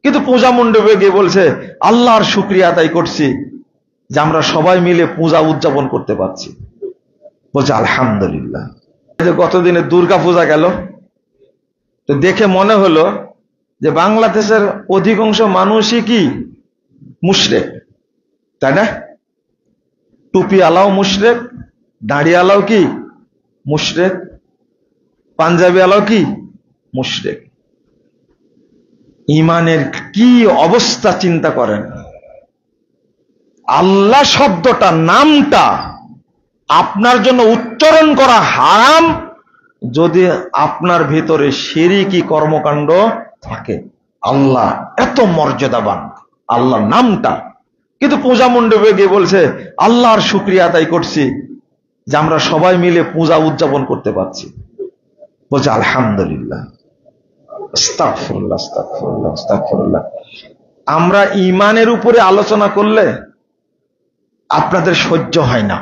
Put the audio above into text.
কিন্তু পূজা মণ্ডপে গিয়ে বলছে আল্লাহর শুকরিয়া আদায় করছি যে আমরা সবাই মিলে পূজা উদযাপন করতে পারছি। বলছে আলহামদুলিল্লাহ। গতদিনে দুর্গা পূজা গেল, তো দেখে মনে হলো যে বাংলাদেশের অধিকাংশ মানুষই কি মুশরিক, তাই না? টুপি আলাও মুশরিক, দাড়ি আলাও কি মুশরিক, পাঞ্জাবি আলাও কি মুশরিক। ইমানের কি অবস্থা চিন্তা করেন। আল্লাহ শব্দটা, নামটা আপনার জন্য উচ্চারণ করা হারাম যদি আপনার ভিতরে শিরকি কর্মকাণ্ড থাকে। আল্লাহ এত মর্যাদাবান, আল্লাহর নামটা। কিন্তু পূজা মণ্ডপে গিয়ে বলছে আল্লাহর শুকরিয়া আদায় করছি যে আমরা সবাই মিলে পূজা উদযাপন করতে পারছি। বলছে আলহামদুলিল্লাহ। আস্তাগফিরুল্লাহ, আস্তাগফিরুল্লাহ, আস্তাগফিরুল্লাহ। আমরা ইমানের উপরে আলোচনা করলে আপনাদের সহ্য হয় না।